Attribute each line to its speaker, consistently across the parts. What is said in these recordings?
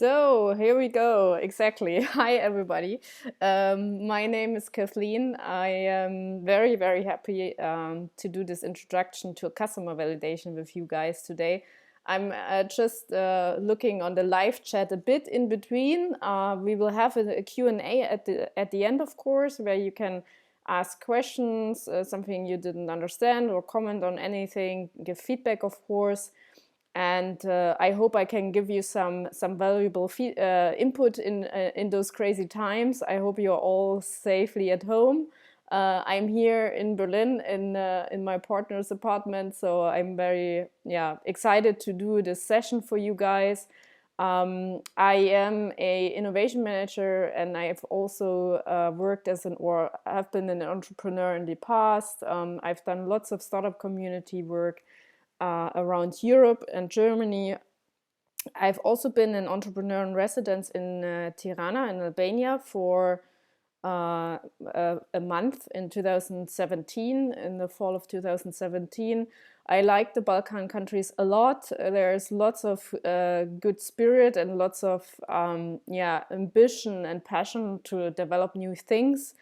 Speaker 1: So here we go. Exactly. Hi, everybody. My name is Kathleen. I am very, very happy to do this introduction to customer validation with you guys today. I'm just looking on the live chat a bit in between. We will have a Q&A at the end, of course, where you can ask questions, something you didn't understand, or comment on anything, give feedback, of course. And I hope I can give you some valuable input in those crazy times. I hope you're all safely at home. I'm here in Berlin in my partner's apartment, so I'm very excited to do this session for you guys. I am a innovation manager, and I've also worked or have been an entrepreneur in the past. I've done lots of startup community work around Europe and Germany. I've also been an entrepreneur in residence in Tirana in Albania for a month in 2017, in the fall of 2017. I like the Balkan countries a lot. There's lots of good spirit and lots of ambition and passion to develop new things.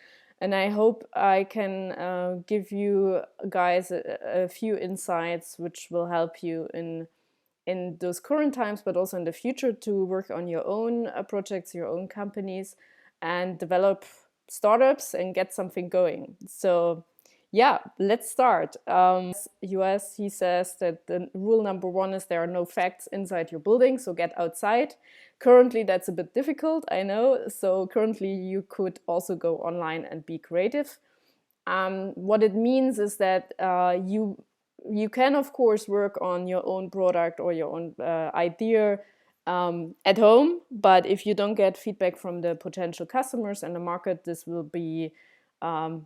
Speaker 1: And I hope I can give you guys a few insights which will help you in those current times, but also in the future, to work on your own projects, your own companies, and develop startups and get something going. So yeah, let's start. US, he says that the rule number one is there are no facts inside your building, so get outside. Currently, that's a bit difficult, I know. So currently, you could also go online and be creative. What it means is that you can, of course, work on your own product or your own idea at home, but if you don't get feedback from the potential customers and the market, this will be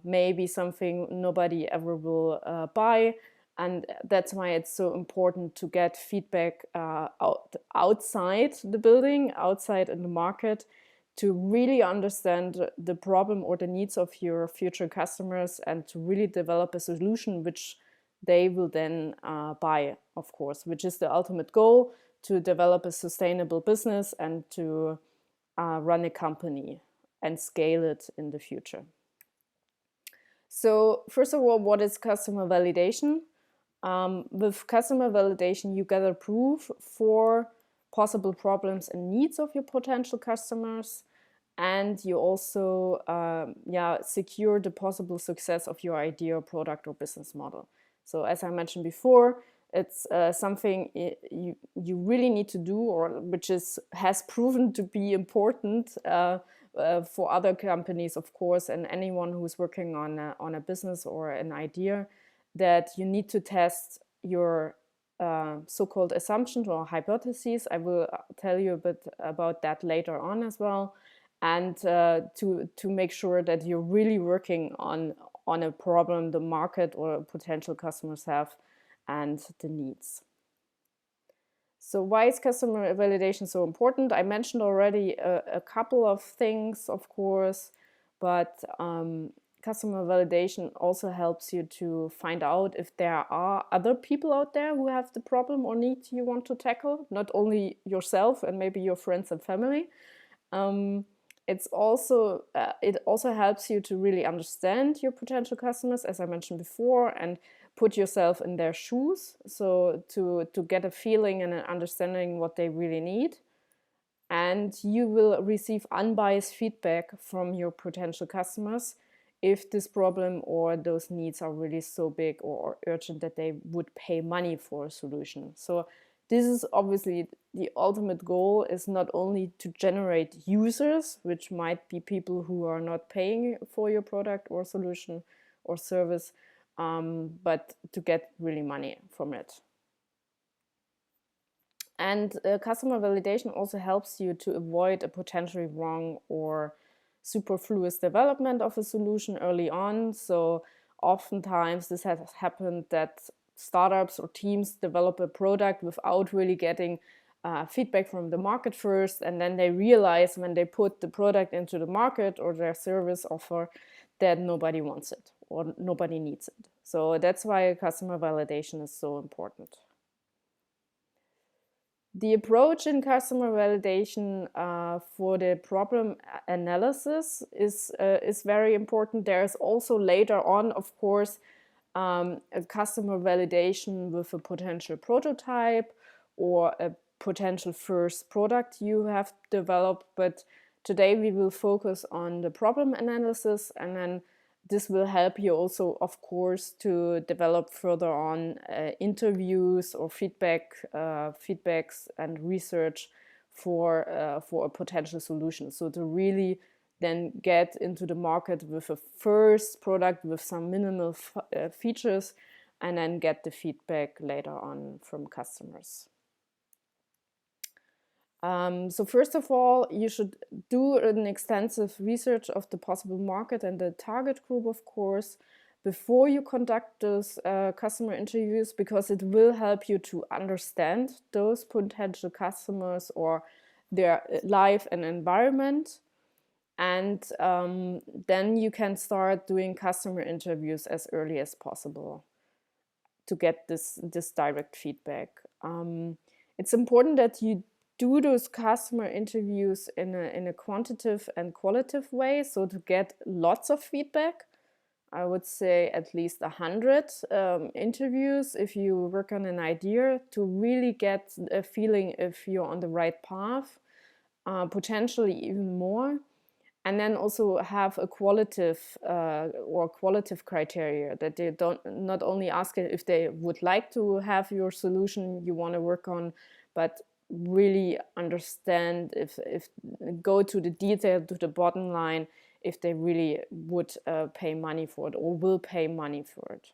Speaker 1: maybe something nobody ever will buy. And that's why it's so important to get feedback outside the building, outside in the market, to really understand the problem or the needs of your future customers and to really develop a solution which they will then buy, of course, which is the ultimate goal, to develop a sustainable business and to run a company and scale it in the future. So first of all, what is customer validation? With customer validation, you gather proof for possible problems and needs of your potential customers, and you also secure the possible success of your idea, product, or business model. So as I mentioned before, it's something you really need to do, or which has proven to be important for other companies, of course, and anyone who's working on a business or an idea, that you need to test your so-called assumptions or hypotheses. I will tell you a bit about that later on as well, and to make sure that you're really working on a problem the market or potential customers have and the needs. So why is customer validation so important? I mentioned already a couple of things, of course, but customer validation also helps you to find out if there are other people out there who have the problem or need you want to tackle, not only yourself and maybe your friends and family. It also helps you to really understand your potential customers, as I mentioned before, and put yourself in their shoes, so to get a feeling and an understanding what they really need. And you will receive unbiased feedback from your potential customers if this problem or those needs are really so big or urgent that they would pay money for a solution. So this is obviously the ultimate goal, is not only to generate users, which might be people who are not paying for your product or solution or service, but to get really money from it. And customer validation also helps you to avoid a potentially wrong or superfluous development of a solution early on. So oftentimes this has happened that startups or teams develop a product without really getting feedback from the market first, and then they realize when they put the product into the market or their service offer that nobody wants it or nobody needs it. So that's why customer validation is so important. The approach in customer validation for the problem analysis is very important. There's also later on, of course, a customer validation with a potential prototype or a potential first product you have developed. But today we will focus on the problem analysis, and then this will help you also, of course, to develop further on interviews or feedbacks and research for a potential solution. So to really then get into the market with a first product with some minimal features, and then get the feedback later on from customers. So first of all, you should do an extensive research of the possible market and the target group, of course, before you conduct those customer interviews, because it will help you to understand those potential customers or their life and environment. And then you can start doing customer interviews as early as possible to get this direct feedback. It's important that you do those customer interviews in a quantitative and qualitative way, so to get lots of feedback. I would say at least 100 interviews if you work on an idea, to really get a feeling if you're on the right path, potentially even more. And then also have a qualitative criteria, that they don't not only ask if they would like to have your solution you want to work on, but really understand if go to the detail, to the bottom line, if they really would pay money for it or will pay money for it.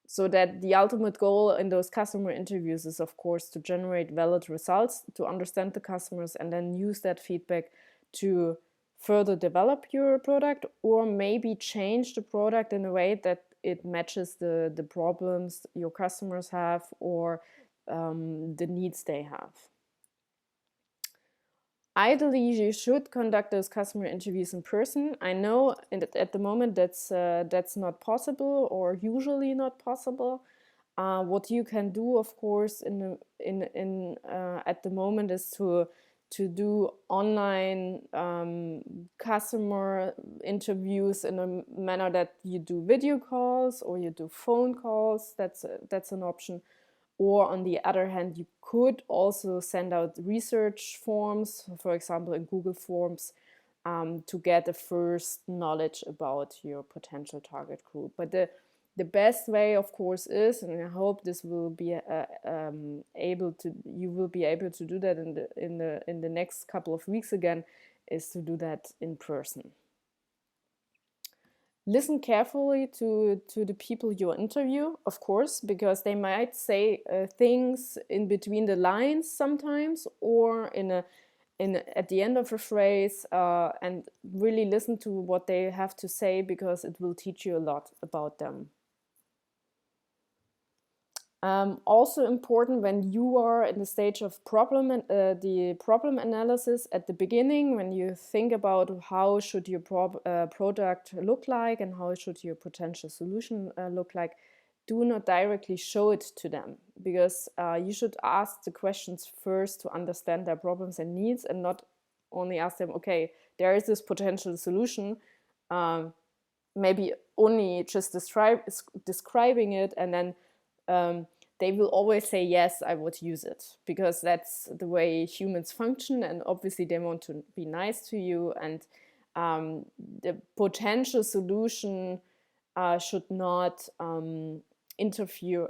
Speaker 1: So that the ultimate goal in those customer interviews is, of course, to generate valid results, to understand the customers, and then use that feedback to further develop your product, or maybe change the product in a way that it matches the problems your customers have, or the needs they have. Ideally, you should conduct those customer interviews in person. I know at the moment that's not possible, or usually not possible. What you can do, of course, at the moment is to do online customer interviews in a manner that you do video calls or you do phone calls. That's an option. Or on the other hand, you could also send out research forms, for example, in Google Forms, to get a first knowledge about your potential target group. But the best way, of course, is, and I hope this will be you will be able to do that in the next couple of weeks again, is to do that in person. Listen carefully to the people you interview, of course, because they might say things in between the lines sometimes, or at the end of a phrase, and really listen to what they have to say, because it will teach you a lot about them. Also important, when you are in the stage of the problem analysis at the beginning, when you think about how should your product look like and how should your potential solution look like, do not directly show it to them, because you should ask the questions first to understand their problems and needs, and not only ask them, okay, there is this potential solution, maybe only just describing it, and then they will always say, yes, I would use it, because that's the way humans function, and obviously they want to be nice to you, and the potential solution should not interfere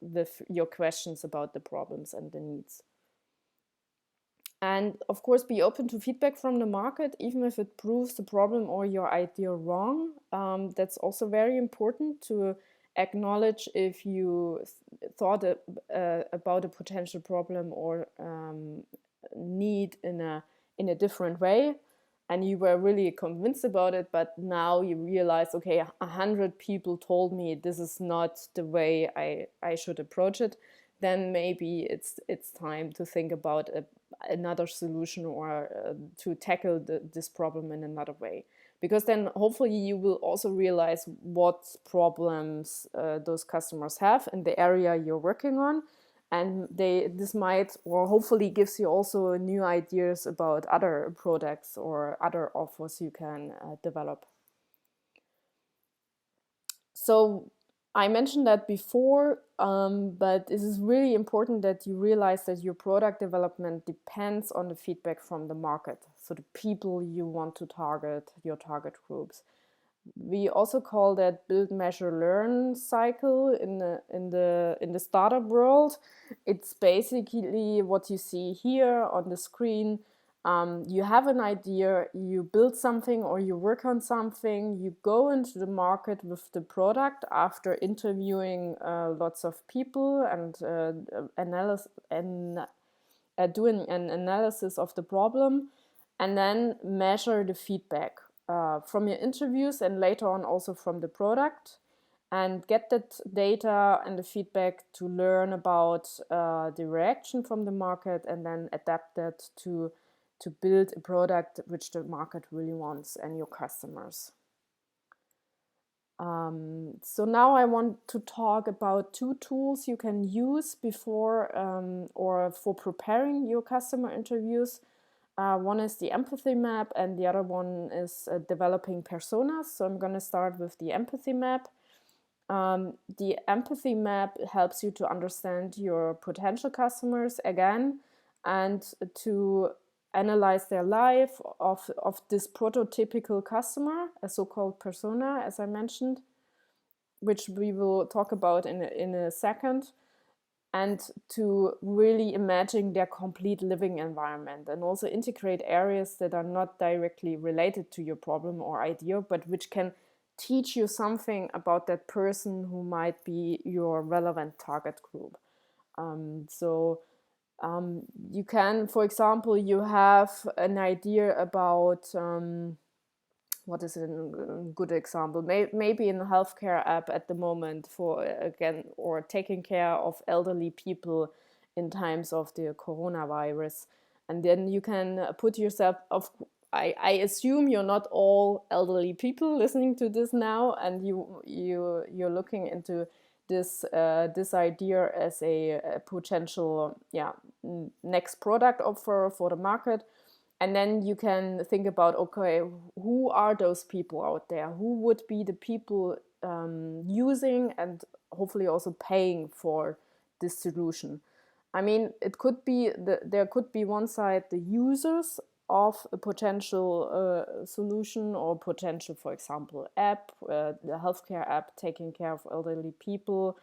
Speaker 1: with your questions about the problems and the needs. And of course, be open to feedback from the market, even if it proves the problem or your idea wrong. That's also very important, to acknowledge if you thought about a potential problem or need in a different way, and you were really convinced about it, but now you realize, okay, 100 people told me this is not the way I should approach it, then maybe it's time to think about another solution, or to tackle this problem in another way. Because then hopefully you will also realize what problems those customers have in the area you're working on, and this might or hopefully gives you also new ideas about other products or other offers you can develop. So I mentioned that before, but it is really important that you realize that your product development depends on the feedback from the market, so the people you want to target, your target groups. We also call that build, measure, learn cycle in the startup world. It's basically what you see here on the screen. You have an idea, you build something or you work on something, you go into the market with the product after interviewing lots of people and doing an analysis of the problem, and then measure the feedback from your interviews and later on also from the product, and get that data and the feedback to learn about the reaction from the market, and then adapt that to build a product which the market really wants and your customers. So now I want to talk about two tools you can use before or for preparing your customer interviews. One is the empathy map, and the other one is developing personas. So I'm going to start with the empathy map. The empathy map helps you to understand your potential customers again, and to analyze their life of this prototypical customer, a so-called persona, as I mentioned, which we will talk about in a second, and to really imagine their complete living environment, and also integrate areas that are not directly related to your problem or idea, but which can teach you something about that person who might be your relevant target group. You can, for example, you have an idea about what is a good example? Maybe in a healthcare app at the moment for again, or taking care of elderly people in times of the coronavirus, and then you can put yourself of. I assume you're not all elderly people listening to this now, and you're looking into this idea as a potential next product offer for the market. And then you can think about, okay, who are those people out there? Who would be the people using and hopefully also paying for this solution? I mean, it could be there could be one side the users of a potential solution or potential, for example, app, the healthcare app taking care of elderly people,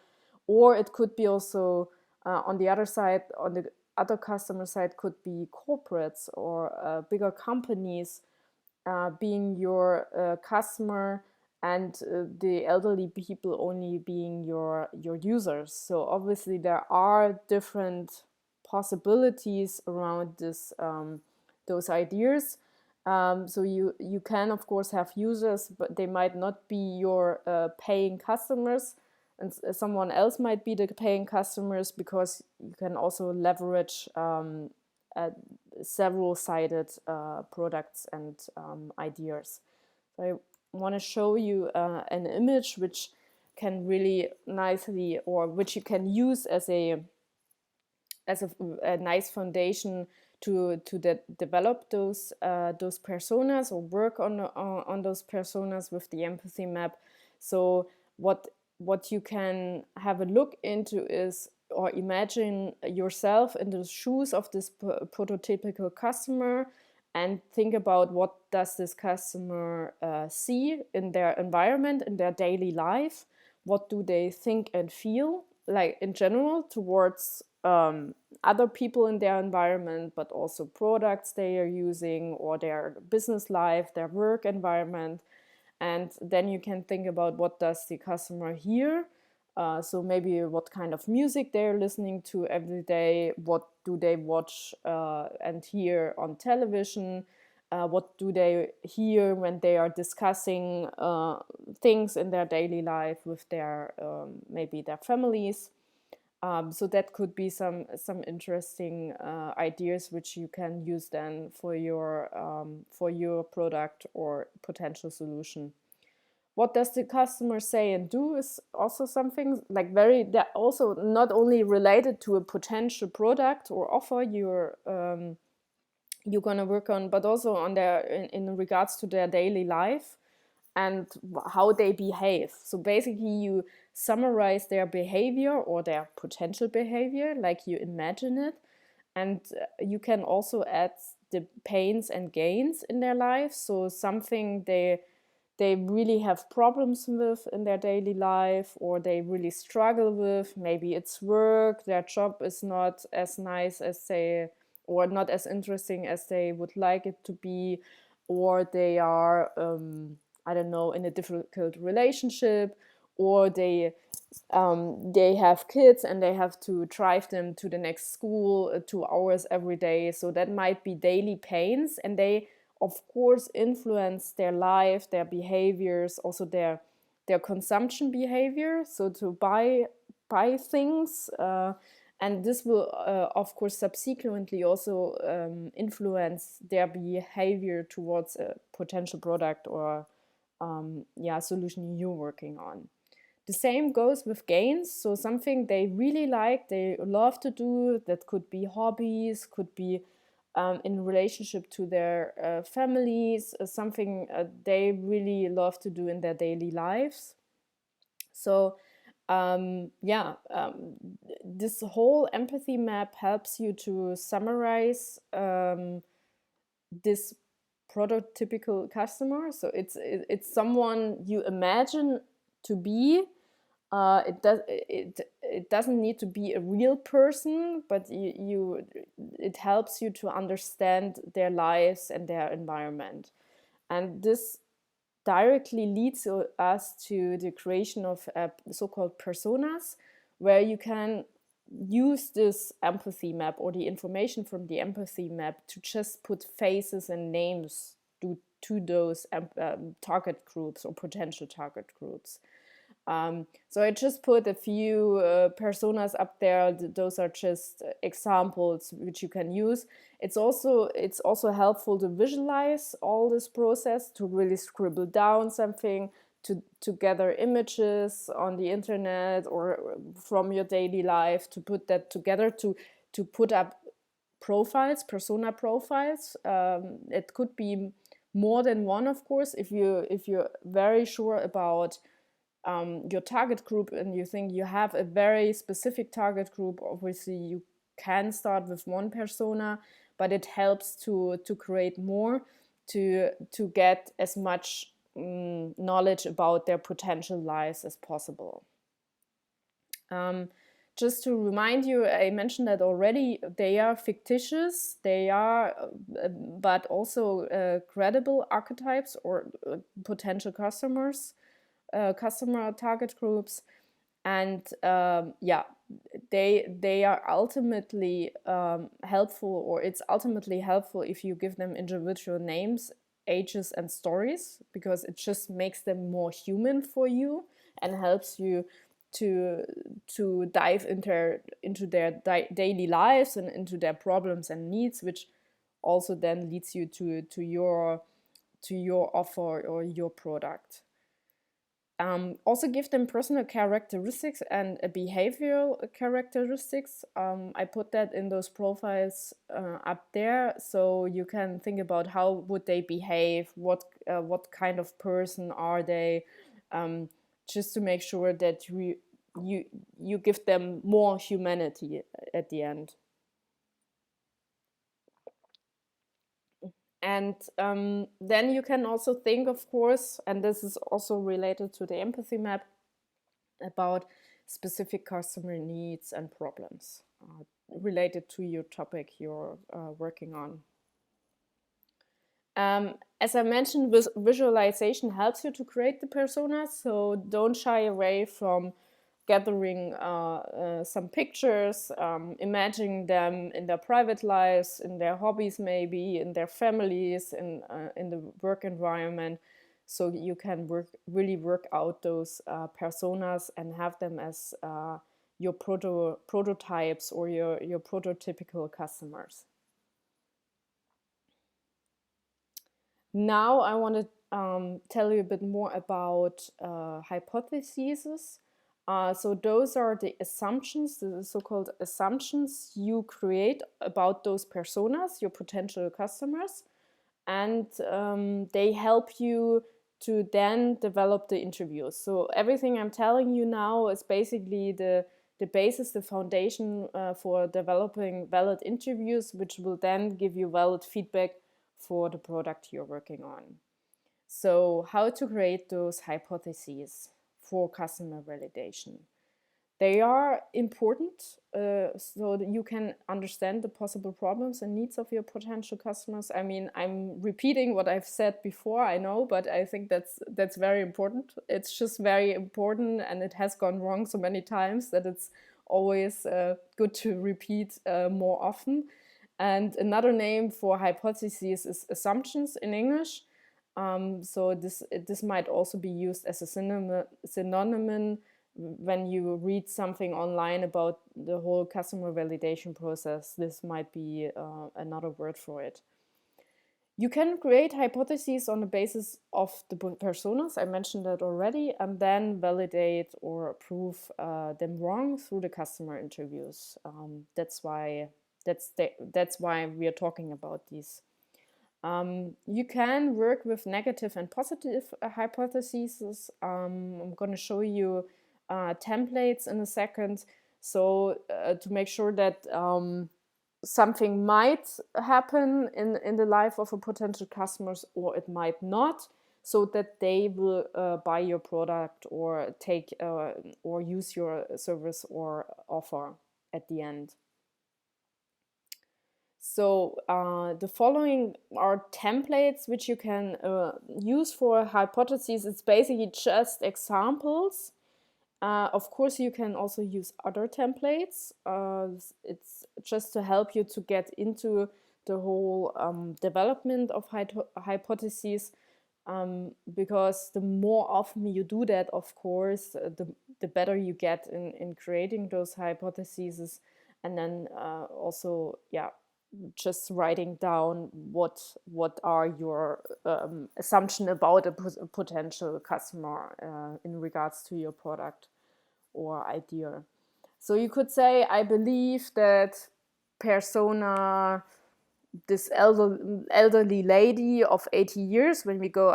Speaker 1: or it could be also on the other side, on the other customer side, could be corporates or bigger companies being your customer, and the elderly people only being your users. So obviously there are different possibilities around this those ideas. So you can of course have users, but they might not be your paying customers, and someone else might be the paying customers, because you can also leverage several-sided products and ideas. So I want to show you an image which can really nicely, or which you can use as a nice foundation to develop those personas, or work on those personas with the empathy map. So what you can have a look into is, or imagine yourself in the shoes of this prototypical customer, and think about what does this customer see in their environment, in their daily life. What do they think and feel, like in general, towards other people in their environment, but also products they are using, or their business life, their work environment. And then you can think about, what does the customer hear? So maybe what kind of music they're listening to every day, what do they watch and hear on television, what do they hear when they are discussing things in their daily life with their maybe their families. So that could be some interesting ideas which you can use then for your product or potential solution. what does the customer say and do is also something like they're also not only related to a potential product or offer you're gonna work on, but also on in regards to their daily life and how they behave. So basically you summarize their behavior or their potential behavior like you imagine it, and you can also add the pains and gains in their life. So something they really have problems with in their daily life, or they really struggle with. Maybe it's work, their job is not as nice as they, or not as interesting as they would like it to be, or they are, I don't know, in a difficult relationship, or they have kids and they have to drive them to the next school 2 hours every day. So that might be daily pains, and they of course influence their life, their behaviors, also their consumption behavior. So to buy things, and this will of course subsequently also influence their behavior towards a potential product or solution you're working on. The same goes with gains. So something they really like, they love to do, that could be hobbies, could be in relationship to their families, something they really love to do in their daily lives. So this whole empathy map helps you to summarize this prototypical customer. So it's someone you imagine to be. It doesn't need to be a real person, but it helps you to understand their lives and their environment, and this directly leads us to the creation of so-called personas, where you can use this empathy map or the information from the empathy map to just put faces and names to those target groups or potential target groups. So I just put a few personas up there. Those are just examples which you can use. It's also helpful to visualize all this process, to really scribble down something, to gather images on the internet or from your daily life, to put that together, to put up profiles, persona profiles. It could be more than one, of course, if you're very sure about your target group and you think you have a very specific target group. Obviously you can start with one persona, but it helps to create more, to get as much knowledge about their potential lives as possible. Just to remind you, I mentioned that already, they are fictitious, they are but also credible archetypes or potential customer target groups, and they are ultimately helpful, or it's ultimately helpful if you give them individual names, ages, and stories, because it just makes them more human for you and helps you to dive into their daily lives and into their problems and needs, which also then leads you to your offer or your product. Also give them personal characteristics and behavioral characteristics. I put that in those profiles up there, so you can think about how would they behave, what kind of person are they, just to make sure that you give them more humanity at the end. And then you can also think, of course, and this is also related to the empathy map, about specific customer needs and problems related to your topic you're working on. As I mentioned, visualization helps you to create the personas, so don't shy away from gathering some pictures, imagining them in their private lives, in their hobbies maybe, in their families, in the work environment, so you can really work out those personas and have them as your prototypes or your prototypical customers. Now I want to tell you a bit more about hypotheses. So those are the assumptions, the so-called assumptions you create about those personas, your potential customers, and they help you to then develop the interviews. So everything I'm telling you now is basically the basis, the foundation for developing valid interviews, which will then give you valid feedback for the product you're working on. So how to create those hypotheses for customer validation. They are important so that you can understand the possible problems and needs of your potential customers. I mean, I'm repeating what I've said before, I know, but I think that's very important. It's just very important, and it has gone wrong so many times that it's always good to repeat more often. And another name for hypotheses is assumptions in English. So this might also be used as a synonym when you read something online about the whole customer validation process. This might be another word for it. You can create hypotheses on the basis of the personas, I mentioned that already, and then validate or prove them wrong through the customer interviews. That's why we are talking about these. You can work with negative and positive hypotheses. I'm going to show you templates in a second. So to make sure that something might happen in the life of a potential customers, or it might not, so that they will buy your product or take or use your service or offer at the end. So the following are templates which you can use for hypotheses. It's basically just examples. Of course, you can also use other templates. It's just to help you to get into the whole development of hypotheses, because the more often you do that, of course, the better you get in creating those hypotheses. And then also, just writing down what are your assumption about a potential customer in regards to your product or idea. So you could say, I believe that persona, this elderly lady of 80 years, when we go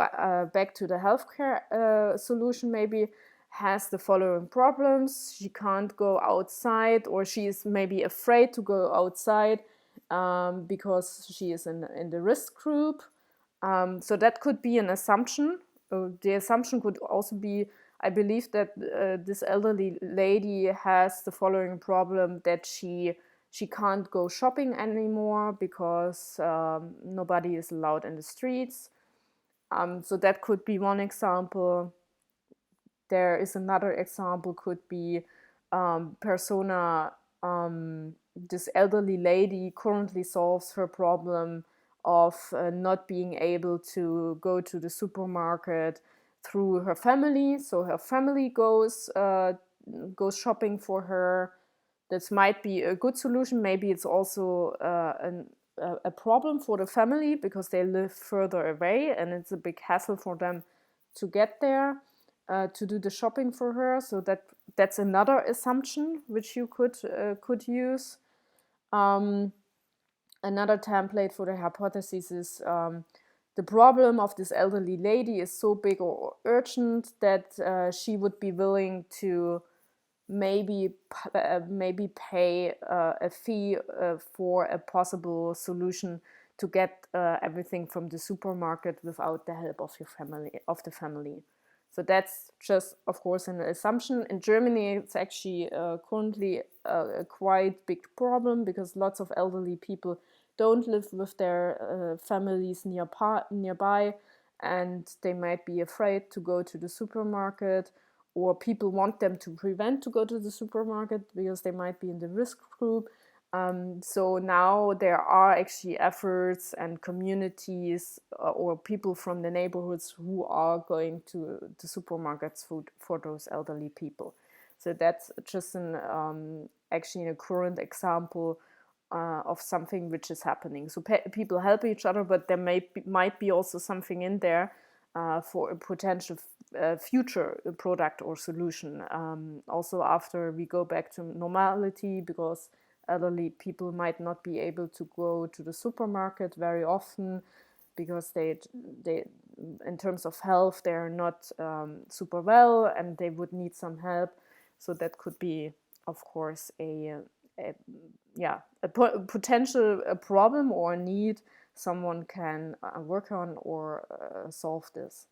Speaker 1: back to the healthcare solution, maybe has the following problems. She can't go outside, or she is maybe afraid to go outside because she is in the risk group. So that could be an assumption. The assumption could also be, I believe that this elderly lady has the following problem, that she can't go shopping anymore because nobody is allowed in the streets. So that could be one example. There is another example, could be persona, this elderly lady currently solves her problem of not being able to go to the supermarket through her family. So her family goes shopping for her. This might be a good solution. Maybe it's also a problem for the family because they live further away and it's a big hassle for them to get there to do the shopping for her. So that's another assumption which you could use. Another template for the hypothesis is the problem of this elderly lady is so big or urgent that she would be willing to maybe pay a fee for a possible solution to get everything from the supermarket without the help of the family. So that's just, of course, an assumption. In Germany, it's actually currently a quite big problem because lots of elderly people don't live with their families nearby, and they might be afraid to go to the supermarket, or people want them to prevent to go to the supermarket because they might be in the risk group. So now there are actually efforts and communities or people from the neighborhoods who are going to the supermarkets for those elderly people. So that's just actually a current example of something which is happening. So people help each other, but there might be also something in there for a potential future product or solution. Also, after we go back to normality, because elderly people might not be able to go to the supermarket very often because they in terms of health they're not super well and they would need some help. So that could be, of course, a potential problem or a need someone can work on or solve this.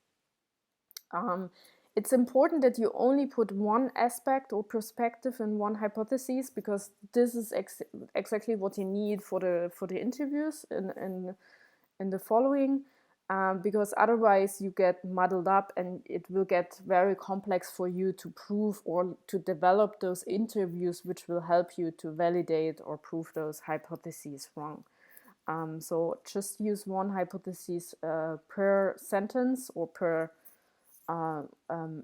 Speaker 1: It's important that you only put one aspect or perspective in one hypothesis, because this is exactly what you need for the interviews in the following. Because otherwise you get muddled up and it will get very complex for you to prove or to develop those interviews which will help you to validate or prove those hypotheses wrong. So just use one hypothesis per sentence or per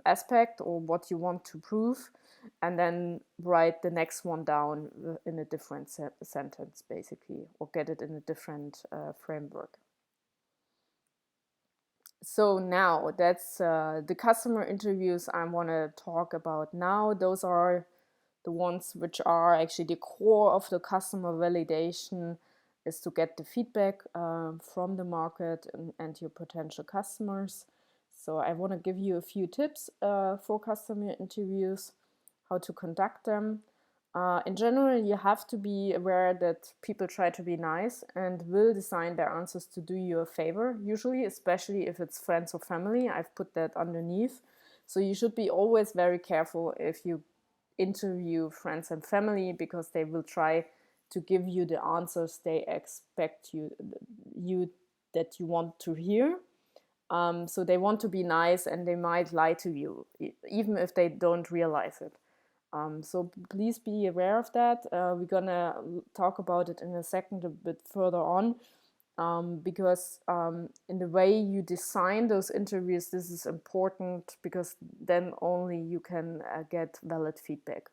Speaker 1: aspect or what you want to prove, and then write the next one down in a different sentence, basically, or get it in a different framework. So now that's the customer interviews I want to talk about now. Those are the ones which are actually the core of the customer validation, is to get the feedback from the market and your potential customers. So I want to give you a few tips for customer interviews, how to conduct them. In general, you have to be aware that people try to be nice and will design their answers to do you a favor, usually, especially if it's friends or family. I've put that underneath. So you should be always very careful if you interview friends and family, because they will try to give you the answers they expect you that you want to hear. So they want to be nice and they might lie to you, even if they don't realize it. So please be aware of that. We're gonna talk about it in a second, a bit further on, because in the way you design those interviews, this is important, because then only you can get valid feedback.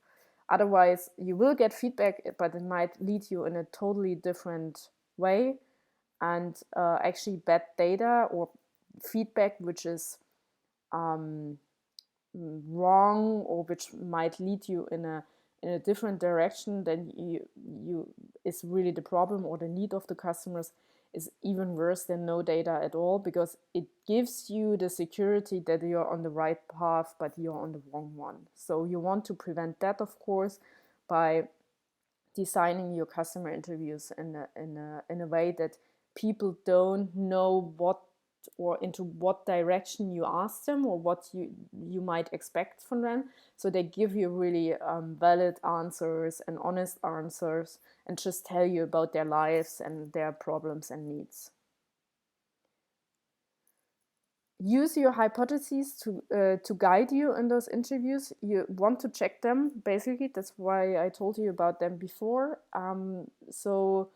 Speaker 1: Otherwise, you will get feedback, but it might lead you in a totally different way, and actually bad data or feedback which is wrong or which might lead you in a different direction than you is really the problem, or the need of the customers, is even worse than no data at all, because it gives you the security that you're on the right path but you're on the wrong one. So you want to prevent that, of course, by designing your customer interviews in a way that people don't know what or into what direction you ask them or what you might expect from them. So they give you really valid answers and honest answers, and just tell you about their lives and their problems and needs. Use your hypotheses to guide you in those interviews. You want to check them, basically. That's why I told you about them before. So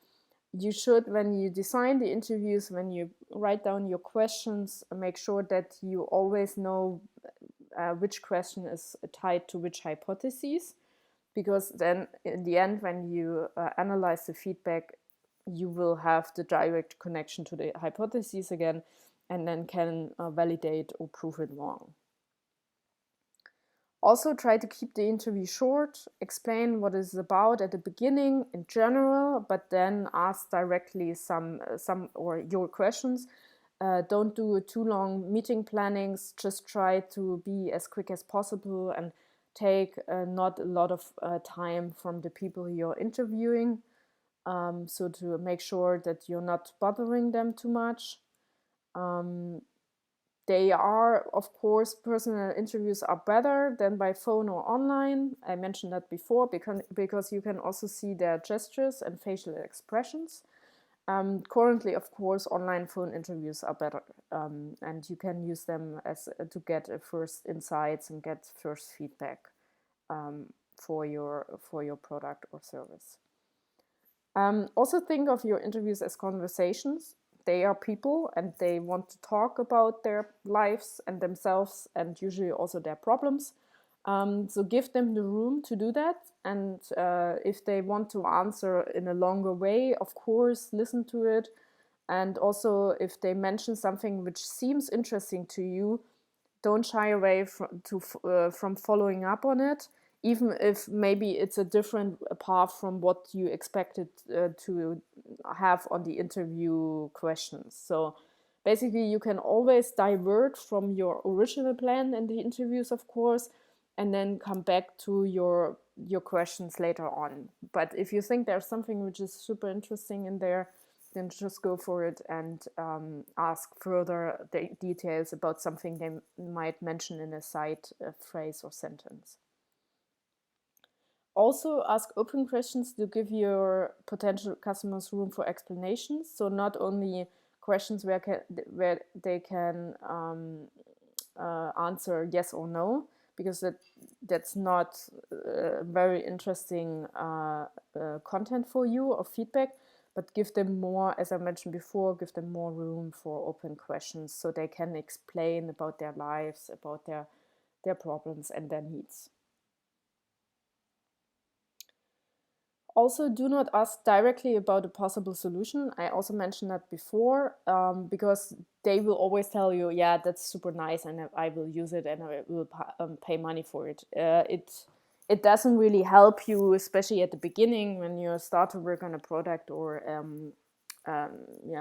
Speaker 1: you should, when you design the interviews, when you write down your questions, make sure that you always know which question is tied to which hypotheses, because then in the end, when you analyze the feedback, you will have the direct connection to the hypotheses again, and then can validate or prove it wrong. Also, try to keep the interview short, explain what it's about at the beginning in general, but then ask directly some or your questions. Don't do too long meeting plannings. Just try to be as quick as possible and take not a lot of time from the people you're interviewing. So to make sure that you're not bothering them too much. They are, of course, personal interviews are better than by phone or online. I mentioned that before, because you can also see their gestures and facial expressions. Currently, of course, online phone interviews are better, and you can use them as to get first insights and get first feedback for your product or service. Also think of your interviews as conversations. They are people and they want to talk about their lives and themselves, and usually also their problems. So give them the room to do that. And if they want to answer in a longer way, of course, listen to it. And also, if they mention something which seems interesting to you, don't shy away from following up on it, even if maybe it's a different path from what you expected to have on the interview questions. So basically, you can always divert from your original plan in the interviews, of course, and then come back to your questions later on. But if you think there's something which is super interesting in there, then just go for it and ask further details about something they might mention in a side phrase or sentence. Also, ask open questions to give your potential customers room for explanations. So not only questions where they can answer yes or no, because that's not very interesting content for you or feedback, but give them more, as I mentioned before, give them more room for open questions so they can explain about their lives, about their problems and their needs. Also, do not ask directly about a possible solution. I also mentioned that before, because they will always tell you, yeah, that's super nice and I will use it and I will pay money for it. It doesn't really help you, especially at the beginning when you start to work on a product or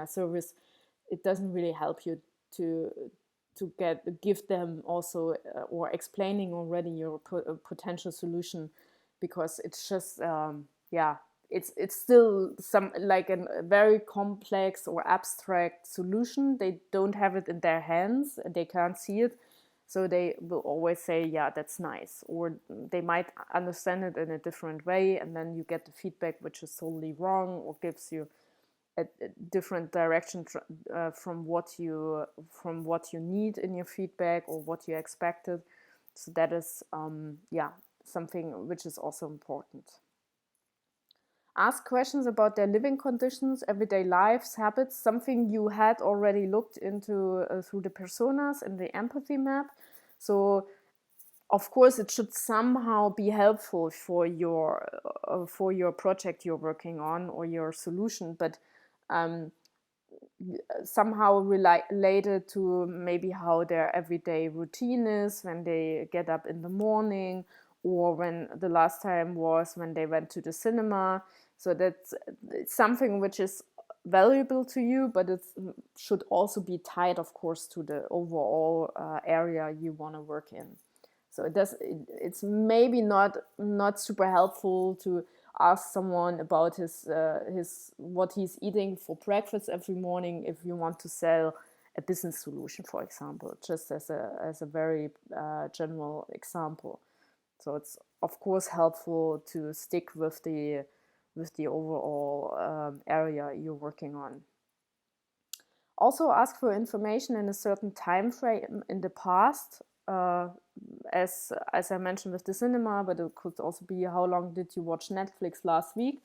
Speaker 1: service. It doesn't really help you to give them also or explaining already your potential solution, because it's just it's still some like a very complex or abstract solution. They don't have it in their hands and they can't see it, so they will always say, yeah, that's nice, or they might understand it in a different way, and then you get the feedback which is totally wrong or gives you a different direction from what you need in your feedback or what you expected. So that is something which is also important. Ask questions about their living conditions, everyday lives, habits, something you had already looked into through the personas and the empathy map. So of course it should somehow be helpful for your project you're working on or your solution, but somehow related to maybe how their everyday routine is when they get up in the morning, or when the last time was when they went to the cinema. So that's something which is valuable to you, but it should also be tied, of course, to the overall area you want to work in. So it's maybe not super helpful to ask someone about his what he's eating for breakfast every morning if you want to sell a business solution, for example, just as a very general example. So it's of course helpful to stick with the overall area you're working on. Also ask for information in a certain time frame in the past, as I mentioned with the cinema, but it could also be how long did you watch Netflix last week,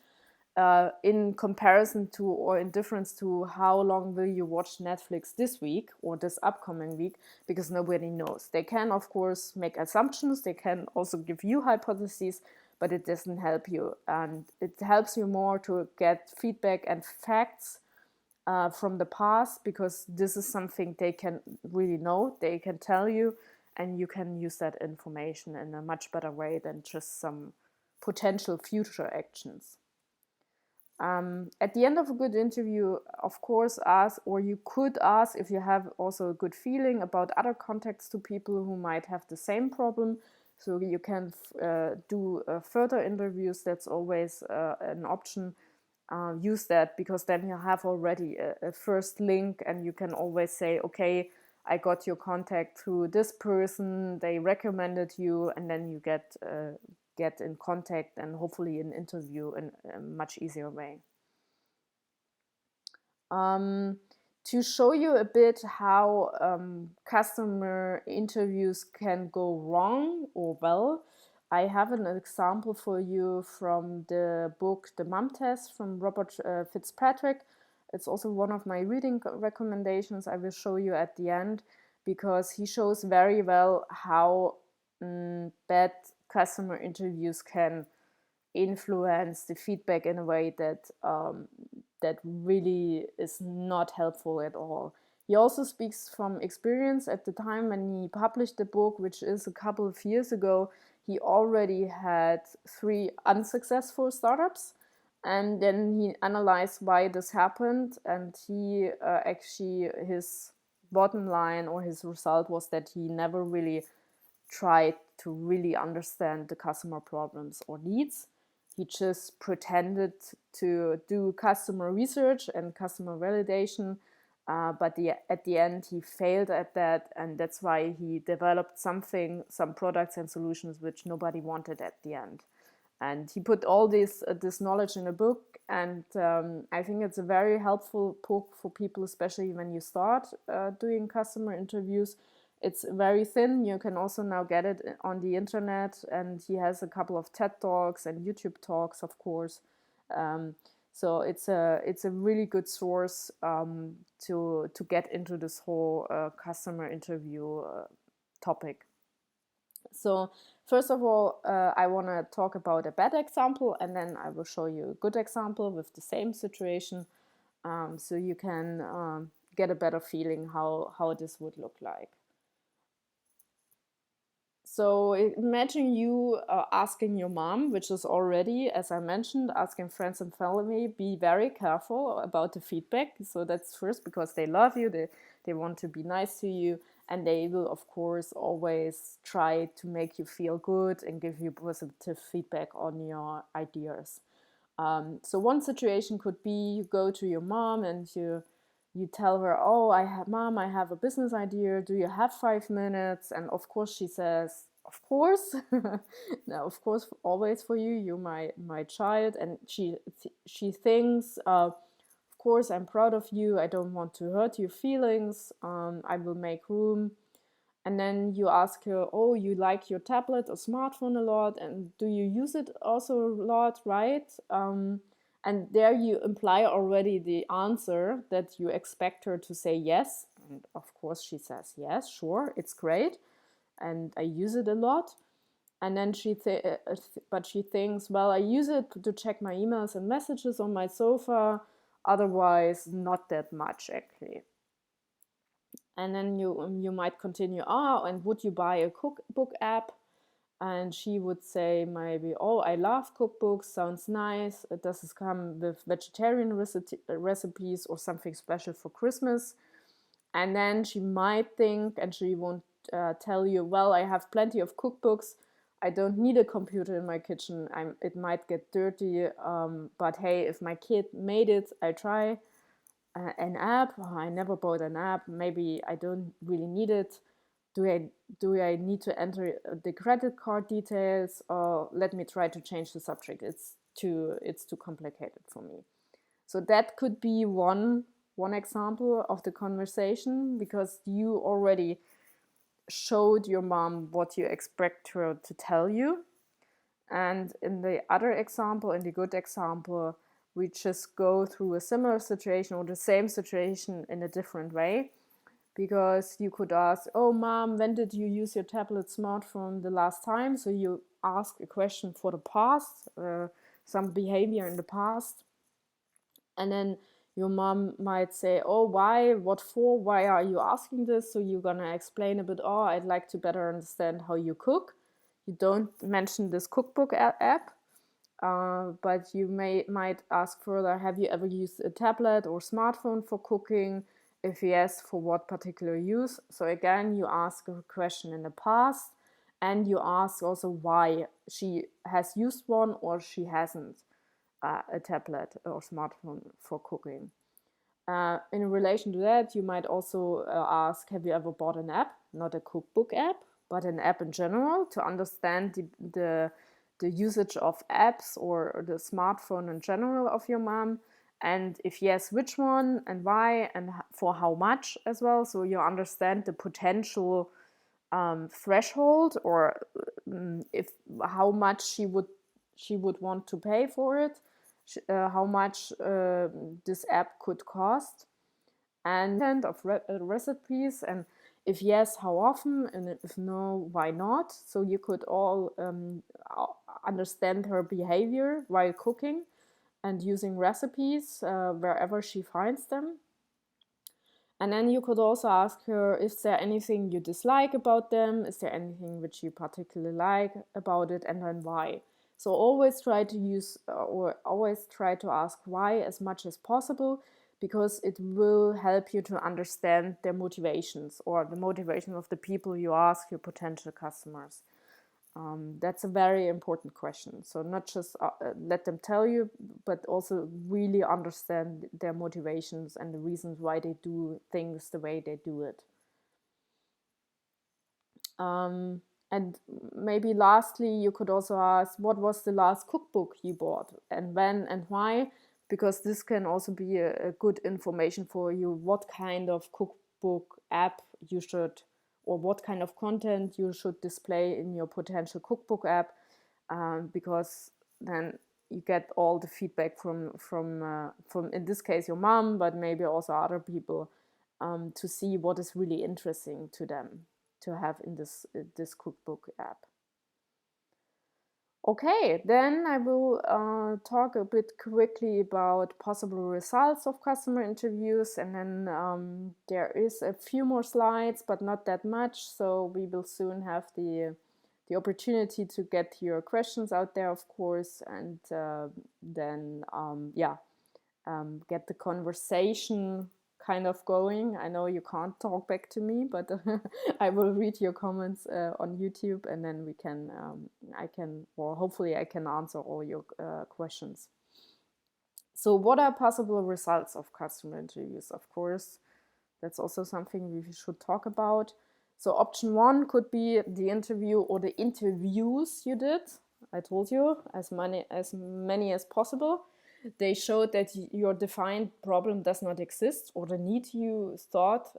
Speaker 1: in comparison to or in difference to how long will you watch Netflix this week or this upcoming week, because nobody knows. They can, of course, make assumptions. They can also give you hypotheses, but it doesn't help you. And it helps you more to get feedback and facts from the past, because this is something they can really know, they can tell you, and you can use that information in a much better way than just some potential future actions. At the end of a good interview, of course, you could ask if you have also a good feeling about other contacts to people who might have the same problem. So you can do further interviews. That's always an option. Use that, because then you have already a first link, and you can always say, okay, I got your contact through this person, they recommended you, and then you get in contact and hopefully an interview in a much easier way. To show you a bit how customer interviews can go wrong or well, I have an example for you from the book The Mom Test from Robert Fitzpatrick. It's also one of my reading recommendations I will show you at the end, because he shows very well how bad customer interviews can influence the feedback in a way that that really is not helpful at all. He also speaks from experience. At the time when he published the book, which is a couple of years ago, he already had 3 unsuccessful startups. And then he analyzed why this happened. And he actually, his bottom line or his result was that he never really tried to really understand the customer problems or needs. He just pretended to do customer research and customer validation, but at the end he failed at that, and that's why he developed some products and solutions which nobody wanted at the end. And he put all this knowledge in a book, and I think it's a very helpful book for people, especially when you start doing customer interviews. It's very thin. You can also now get it on the internet, and he has a couple of TED Talks and YouTube talks, of course. So it's a really good source to get into this whole customer interview topic. So first of all, I want to talk about a bad example, and then I will show you a good example with the same situation, so you can get a better feeling how this would look like. So imagine you asking your mom, which is already, as I mentioned, asking friends and family, be very careful about the feedback. So that's first because they love you, they want to be nice to you, and they will, of course, always try to make you feel good and give you positive feedback on your ideas. So one situation could be you go to your mom and you tell her, oh, Mom, I have a business idea. Do you have 5 minutes? And of course she says, of course. No, of course, always for you. You're my child. And she thinks, of course, I'm proud of you. I don't want to hurt your feelings. I will make room. And then you ask her, oh, you like your tablet or smartphone a lot, and do you use it also a lot, right? And there you imply already the answer that you expect her to say yes. And of course she says, yes, sure, it's great. And I use it a lot. And then but she thinks, well, I use it to check my emails and messages on my sofa. Otherwise, not that much, actually. And then you might continue, and would you buy a cookbook app? And she would say maybe, oh, I love cookbooks, sounds nice. Does this come with vegetarian recipes or something special for Christmas? And then she might think, and she won't tell you, well, I have plenty of cookbooks. I don't need a computer in my kitchen. It might get dirty, but hey, if my kid made it, I try. An app, I never bought an app. Maybe I don't really need it. Do I need to enter the credit card details, or let me try to change the subject? It's too complicated for me. So that could be one example of the conversation, because you already showed your mom what you expect her to tell you. And in the other example, in the good example, we just go through a similar situation or the same situation in a different way. Because you could ask, oh, Mom, when did you use your tablet smartphone the last time? So you ask a question for the past, some behavior in the past. And then your mom might say, oh, why? What for? Why are you asking this? So you're going to explain a bit, oh, I'd like to better understand how you cook. You don't mention this cookbook app. But you might ask further, have you ever used a tablet or smartphone for cooking? If yes, for what particular use? So again, you ask a question in the past, and you ask also why she has used one or she hasn't a tablet or smartphone for cooking. In relation to that, you might also ask, have you ever bought an app? Not a cookbook app, but an app in general, to understand the usage of apps or the smartphone in general of your mom. And if yes, which one and why, and for how much as well. So you understand the potential threshold, or if how much she would want to pay for it, how much this app could cost, and of recipes, and if yes, how often, and if no, why not. So you could all understand her behavior while cooking. and using recipes wherever she finds them. And then you could also ask her, is there anything you dislike about them? Is there anything which you particularly like about it, and then why? So always try to use or always try to ask why as much as possible, because it will help you to understand their motivations or the motivation of the people you ask, your potential customers. That's a very important question. So not just let them tell you, but also really understand their motivations and the reasons why they do things the way they do it. And maybe lastly, you could also ask, what was the last cookbook you bought, and when and why? Because this can also be a good information for you, what kind of cookbook app you should, or what kind of content you should display in your potential cookbook app, because then you get all the feedback from in this case your mom, but maybe also other people, to see what is really interesting to them to have in this cookbook app. Okay, then I will talk a bit quickly about possible results of customer interviews, and then there is a few more slides, but not that much, so we will soon have the opportunity to get your questions out there, of course, and then get the conversation kind of going. I know you can't talk back to me, but I will read your comments on YouTube, and then we can, hopefully I can answer all your questions. So what are possible results of customer interviews? Of course, that's also something we should talk about. So option one could be the interview or the interviews you did. I told you, as many as possible. They showed that your defined problem does not exist, or the need you thought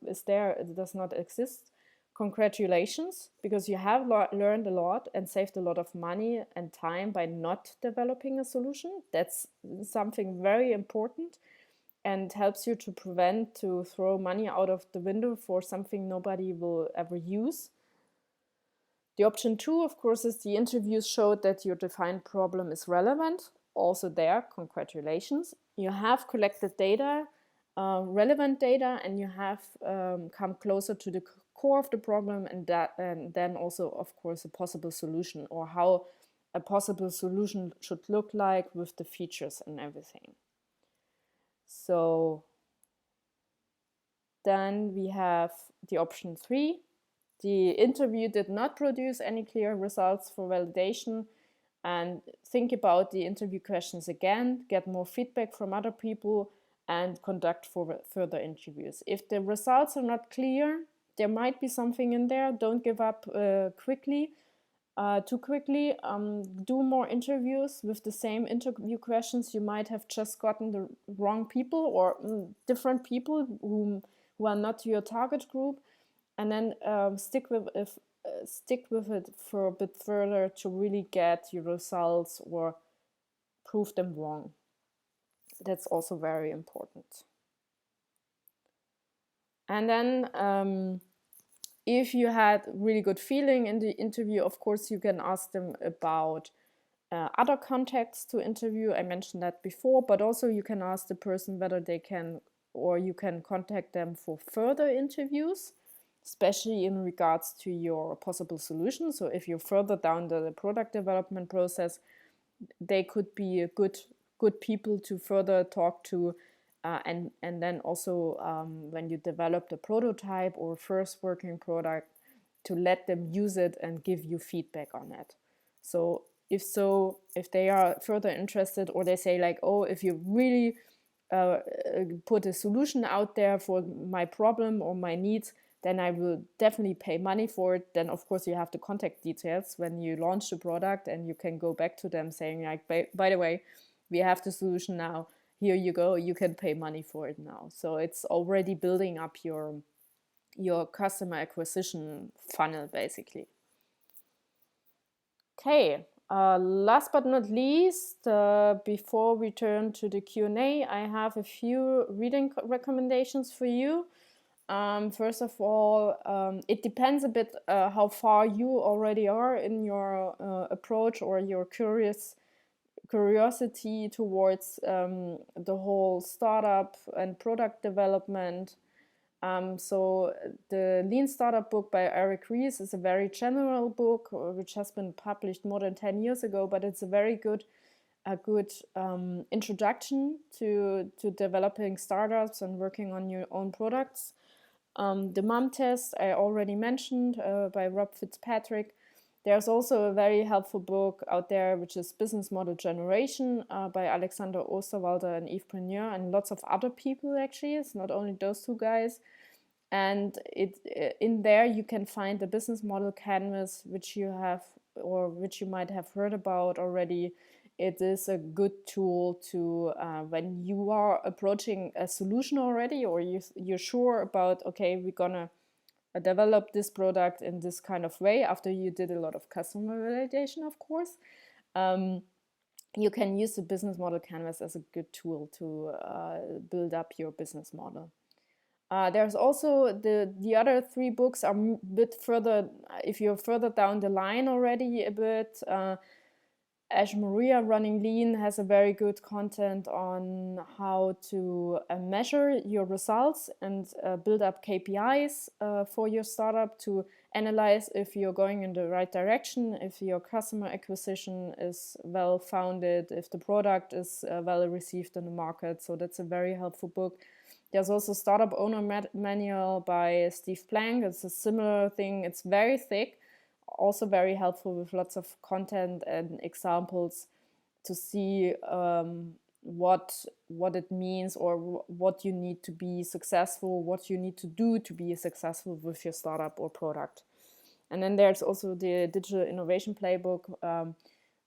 Speaker 1: is there, it does not exist. Congratulations, because you have learned a lot and saved a lot of money and time by not developing a solution. That's something very important and helps you to prevent to throw money out of the window for something nobody will ever use. The option two, of course, is the interviews showed that your defined problem is relevant. Also there, congratulations. You have collected data, relevant data, and you have come closer to the core of the problem, and then also, of course, a possible solution, or how a possible solution should look like with the features and everything. So then we have the option three. The interview did not produce any clear results for validation, and think about the interview questions again, get more feedback from other people, and conduct further interviews. If the results are not clear, there might be something in there. Don't give up too quickly. Do more interviews with the same interview questions. You might have just gotten the wrong people, or different people who are not your target group, and then stick with it for a bit further to really get your results or prove them wrong. That's also very important. And then if you had really good feeling in the interview, of course you can ask them about other contacts to interview. I mentioned that before, but also you can ask the person whether they can, or you can contact them for further interviews, especially in regards to your possible solution. So if you're further down the product development process, they could be good people to further talk to, and then also when you develop the prototype or first working product, to let them use it and give you feedback on it. So if they are further interested, or they say like, oh, if you really put a solution out there for my problem or my needs, then I will definitely pay money for it. Then of course you have the contact details when you launch the product, and you can go back to them saying like, by the way, we have the solution now, here you go, you can pay money for it now. So it's already building up your customer acquisition funnel, basically. Okay, last but not least, before we turn to the Q&A, I have a few reading recommendations for you. First of all, it depends a bit how far you already are in your approach, or your curiosity towards the whole startup and product development. So the Lean Startup book by Eric Ries is a very general book, which has been published more than 10 years ago, but it's a very good introduction to developing startups and working on your own products. The Mom Test I already mentioned by Rob Fitzpatrick. There's also a very helpful book out there, which is Business Model Generation by Alexander Osterwalder and Yves Prunier, and lots of other people actually. It's not only those two guys. And in there you can find the business model canvas, which you have or which you might have heard about already. It is a good tool to when you are approaching a solution already, or you're sure about, okay, we're gonna develop this product in this kind of way after you did a lot of customer validation, of course. You can use the business model canvas as a good tool to build up your business model. There's also the other three books are a bit further, if you're further down the line already a bit. Ash Maria Running Lean has a very good content on how to measure your results and build up KPIs for your startup to analyze if you're going in the right direction, if your customer acquisition is well founded, if the product is well received in the market. So that's a very helpful book. There's also Startup Owner Manual by Steve Blank. It's a similar thing. It's very thick, also very helpful with lots of content and examples to see what it means or what you need to be successful, what you need to do to be successful with your startup or product. And then there's also the Digital Innovation Playbook,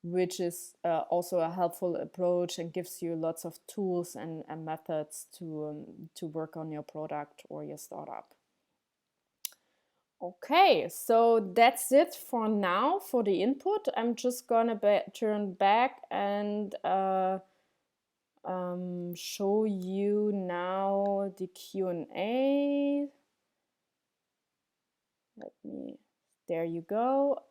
Speaker 1: which is also a helpful approach and gives you lots of tools and methods to work on your product or your startup. Okay, so that's it for now for the input. I'm just gonna turn back and show you now the Q&A. There you go.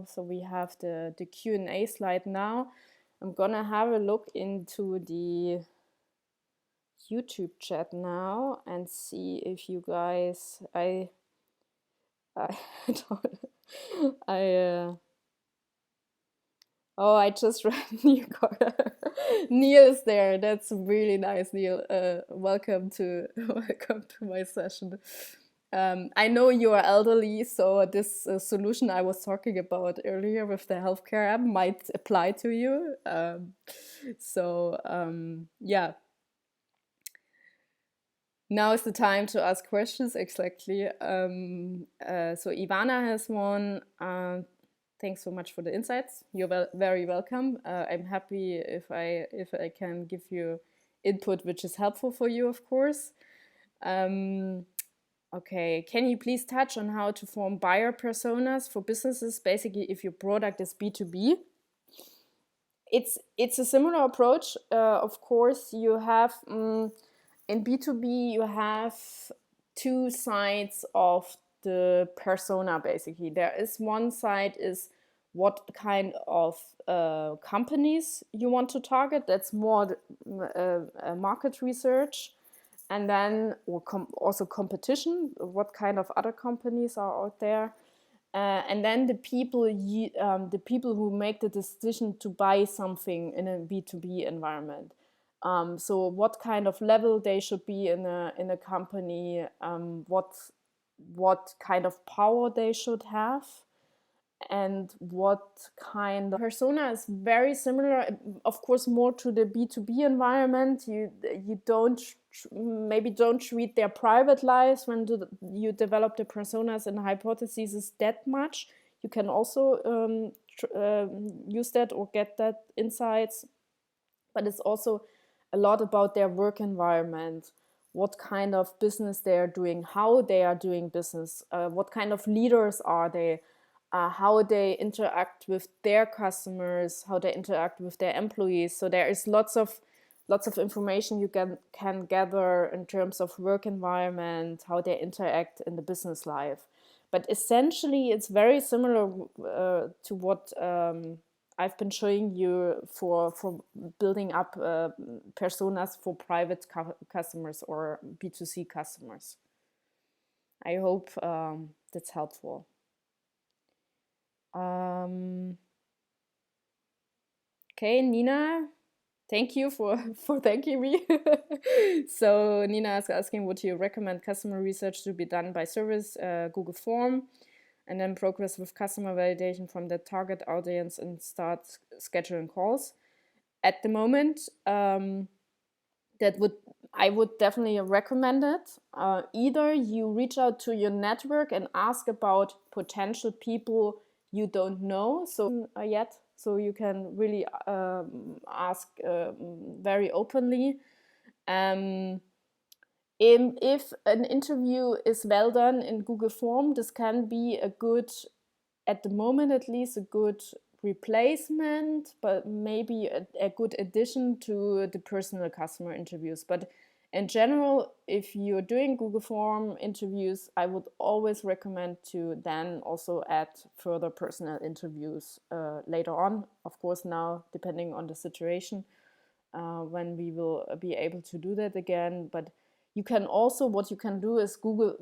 Speaker 1: So we have the Q&A slide now. I'm gonna have a look into the YouTube chat now and see if you guys, I just read Neil is there. That's really nice, Neil. Welcome to my session. I know you are elderly, so this solution I was talking about earlier with the healthcare app might apply to you. Yeah. Now is the time to ask questions, exactly. So Ivana has one. Thanks so much for the insights. You're very welcome. I'm happy if I can give you input which is helpful for you, of course. Okay, can you please touch on how to form buyer personas for businesses, basically if your product is B2B? It's a similar approach. Of course, you have... in B2B, you have two sides of the persona, basically. There is one side is what kind of companies you want to target. That's more market research. And then also competition, what kind of other companies are out there. And then the people who make the decision to buy something in a B2B environment. So what kind of level they should be in a company, what kind of power they should have, and what kind of persona is very similar, of course, more to the B2B environment. You maybe don't treat their private lives when you develop the personas and hypotheses that much. You can also use that or get that insights, but it's also a lot about their work environment, what kind of business they are doing, how they are doing business, what kind of leaders are they, how they interact with their customers, how they interact with their employees. So there is lots of information you can gather in terms of work environment, how they interact in the business life. But essentially, it's very similar to what I've been showing you for building up personas for private customers or B2C customers. I hope that's helpful. Okay, Nina, thank you for thanking me. So Nina is asking, would you recommend customer research to be done by service, Google Form, and then progress with customer validation from the target audience and start scheduling calls? At the moment, I would definitely recommend it. Either you reach out to your network and ask about potential people you don't know yet, so you can really ask very openly. If an interview is well done in Google Form, this can be a good, at the moment at least, a good replacement, but maybe a good addition to the personal customer interviews. But in general, if you're doing Google Form interviews, I would always recommend to then also add further personal interviews later on. Of course, now, depending on the situation, when we will be able to do that again. But you can also, what you can do is do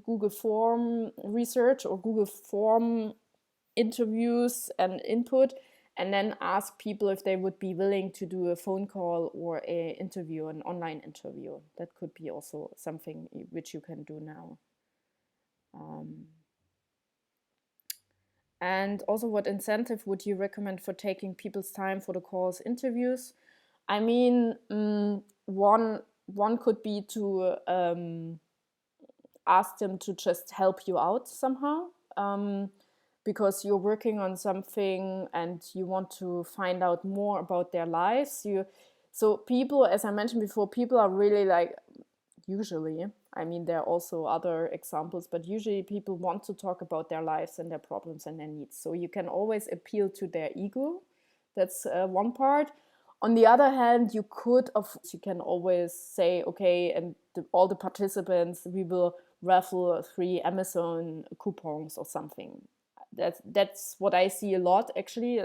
Speaker 1: Google Form research or Google Form interviews and input, and then ask people if they would be willing to do a phone call or an online interview. That could be also something which you can do now. And also, what incentive would you recommend for taking people's time for the calls, interviews? I mean, one could be to ask them to just help you out somehow, because you're working on something and you want to find out more about their lives. So people, as I mentioned before, people are really like, usually, I mean, there are also other examples, but usually people want to talk about their lives and their problems and their needs. So you can always appeal to their ego. That's one part. On the other hand, you can always say, okay, and all the participants, we will raffle 3 Amazon coupons or something. That's what I see a lot, actually.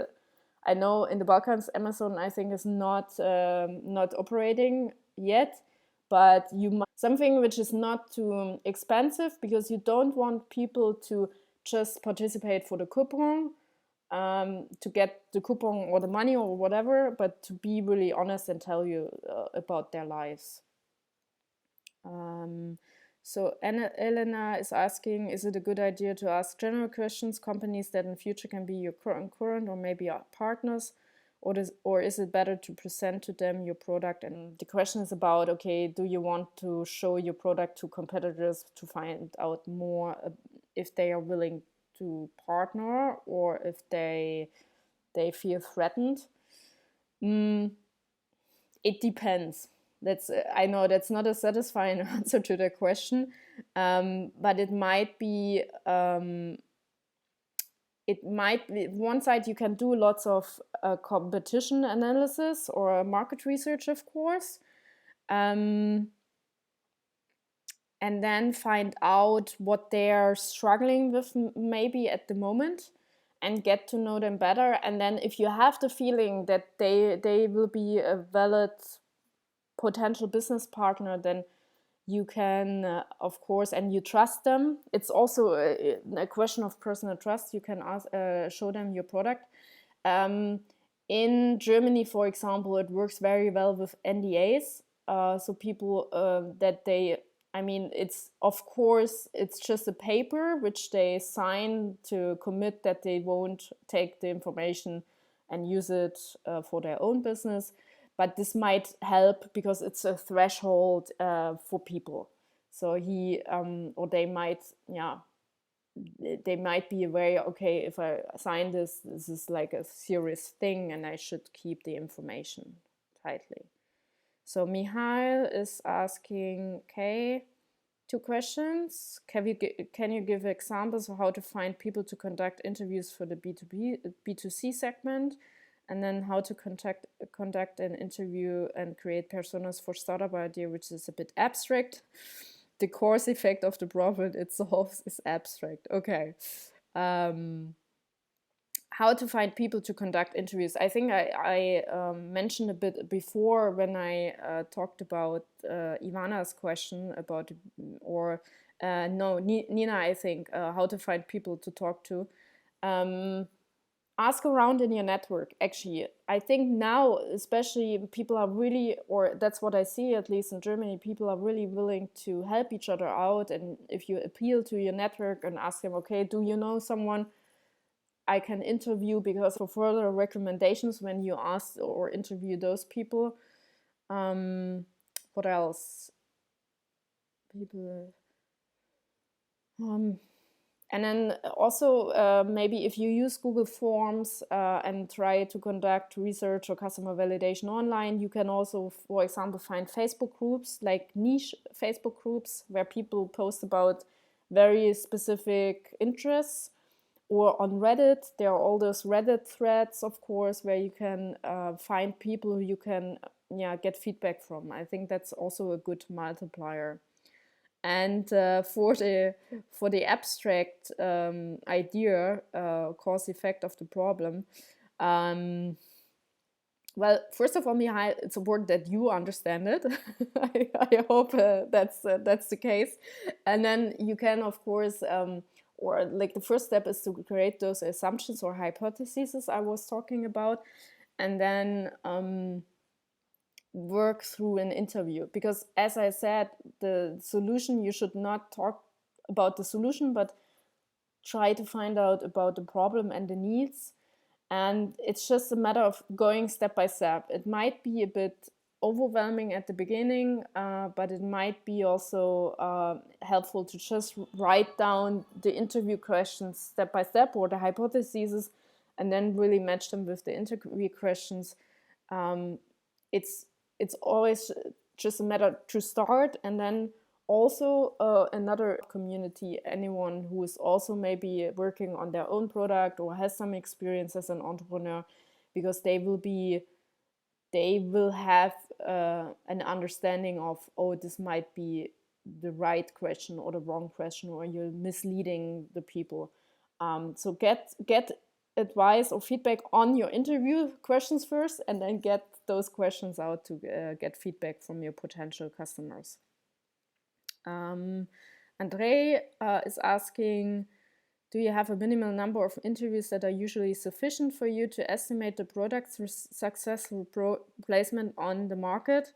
Speaker 1: I know in the Balkans, Amazon, I think, is not operating yet, but something which is not too expensive, because you don't want people to just participate for the coupon, to get the coupon or the money or whatever, but to be really honest and tell you about their lives. So Elena is asking, is it a good idea to ask general questions, companies that in future can be your current or maybe our partners, or is it better to present to them your product? And the question is about, okay, do you want to show your product to competitors to find out more if they are willing to partner, or if they feel threatened? It depends. I know that's not a satisfying answer to the question, but it might be one side. You can do lots of competition analysis or market research, of course, and then find out what they're struggling with maybe at the moment, and get to know them better. And then if you have the feeling that they will be a valid potential business partner, then you can, of course, and you trust them. It's also a question of personal trust. You can show them your product. In Germany, for example, it works very well with NDAs. So people it's, of course, it's just a paper which they sign to commit that they won't take the information and use it for their own business. But this might help because it's a threshold for people. So they might be aware, okay, if I sign this is like a serious thing and I should keep the information tightly. So Mihail is asking, okay, 2 questions. Can you give examples of how to find people to conduct interviews for the B2C segment? And then how to conduct an interview and create personas for startup idea, which is a bit abstract. The cause effect of the problem itself is abstract. Okay. how to find people to conduct interviews. I think I mentioned a bit before when I talked about Ivana's question about, or no, Nina, I think, how to find people to talk to. Ask around in your network, actually. I think now, especially, people are really, or that's what I see, at least in Germany, people are really willing to help each other out. And if you appeal to your network and ask them, okay, do you know someone I can interview, because for further recommendations when you ask or interview those people. What else? People. And then also maybe if you use Google Forms and try to conduct research or customer validation online, you can also, for example, find Facebook groups, like niche Facebook groups where people post about very specific interests. Or on Reddit, there are all those Reddit threads, of course, where you can find people who you can get feedback from. I think that's also a good multiplier. And for the abstract idea, cause effect of the problem, well, first of all, Mihai, it's important that you understand it. I hope that's the case. And then you can, of course, or like the first step is to create those assumptions or hypotheses I was talking about, and then work through an interview. Because as I said, the solution, you should not talk about the solution, but try to find out about the problem and the needs. And it's just a matter of going step by step. It might be a bit overwhelming at the beginning, but it might be also helpful to just write down the interview questions step by step, or the hypotheses, and then really match them with the interview questions. It's always just a matter to start, and then also another community, anyone who is also maybe working on their own product or has some experience as an entrepreneur, because they will have an understanding of, oh, this might be the right question or the wrong question, or you're misleading the people. So get advice or feedback on your interview questions first, and then get those questions out to get feedback from your potential customers. Andre is asking, do you have a minimal number of interviews that are usually sufficient for you to estimate the product's successful placement on the market?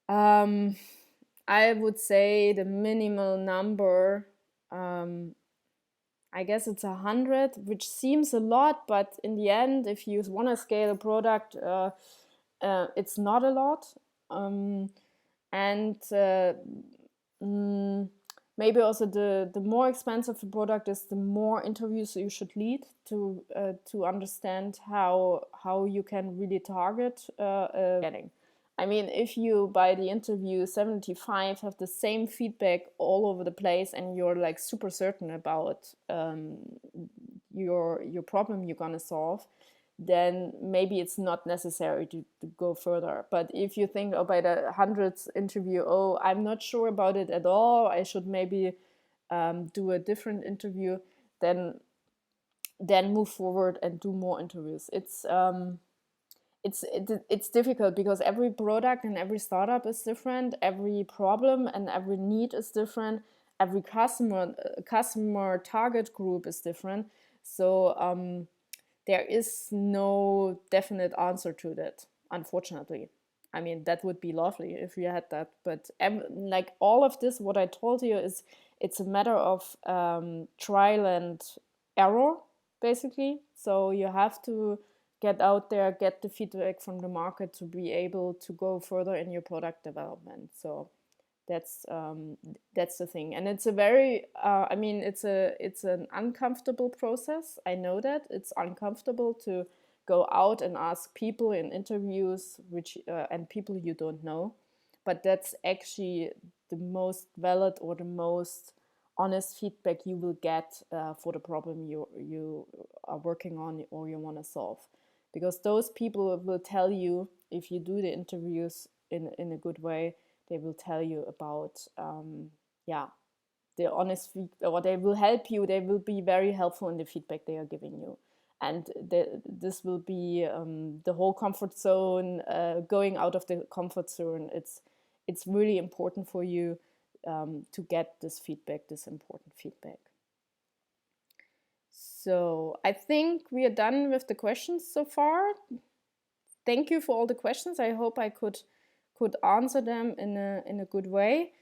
Speaker 1: I would say the minimal number, I guess it's 100, which seems a lot, but in the end, if you want to scale a product, it's not a lot. Maybe also the more expensive the product is, the more interviews you should lead to understand how you can really target getting. I mean, if you by the interview 75 have the same feedback all over the place, and you're like super certain about your problem you're gonna solve, then maybe it's not necessary to go further. But if you think, oh, by the 100th interview, oh, I'm not sure about it at all, I should maybe do a different interview, then move forward and do more interviews. It's difficult, because every product and every startup is different, every problem and every need is different, every customer target group is different. So there is no definite answer to that, unfortunately. I mean, that would be lovely if you had that, but like all of this, what I told you, is it's a matter of trial and error, basically. So you have to get out there, get the feedback from the market to be able to go further in your product development. So that's the thing, and it's a very I mean, it's an uncomfortable process. I know that it's uncomfortable to go out and ask people in interviews which and people you don't know, but that's actually the most valid or the most honest feedback you will get for the problem you are working on or you want to solve, because those people will tell you, if you do the interviews in a good way, they will tell you about the honest feedback, or they will help you. They will be very helpful in the feedback they are giving you. and this will be the whole comfort zone, going out of the comfort zone. It's really important for you to get this feedback, this important feedback. So I think we are done with the questions so far. Thank you for all the questions. I hope I could answer them in a good way.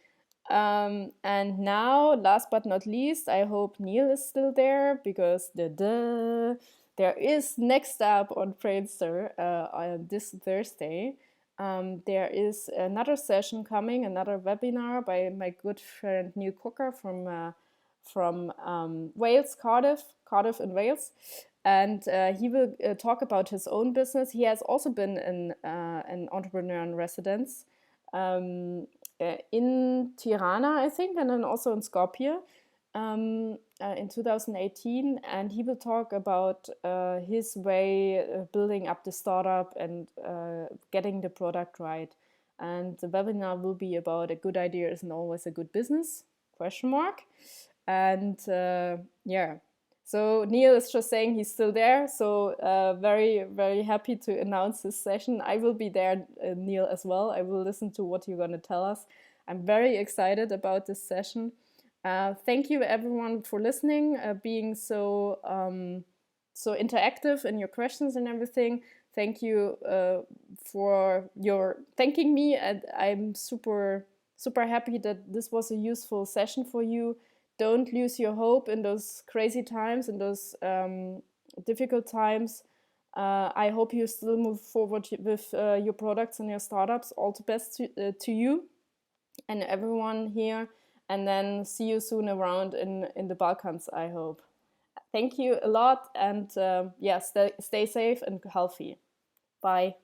Speaker 1: And now, last but not least, I hope Neil is still there, because there is next up on Brainster on this Thursday. There is another session coming, another webinar by my good friend Neil Cocker from Wales, Cardiff in Wales. And he will talk about his own business. He has also been an entrepreneur in residence in Tirana, I think, and then also in Skopje in 2018. And he will talk about his way building up the startup and getting the product right. And the webinar will be about a good idea isn't always a good business, ? And yeah. So Neil is just saying he's still there. So very, very happy to announce this session. I will be there, Neil, as well. I will listen to what you're going to tell us. I'm very excited about this session. Thank you, everyone, for listening, being so interactive in your questions and everything. Thank you for your thanking me. And I'm super happy that this was a useful session for you. Don't lose your hope in those crazy times, in those difficult times. I hope you still move forward with your products and your startups. All the best to you and everyone here. And then see you soon around in the Balkans, I hope. Thank you a lot. And yeah, stay safe and healthy. Bye.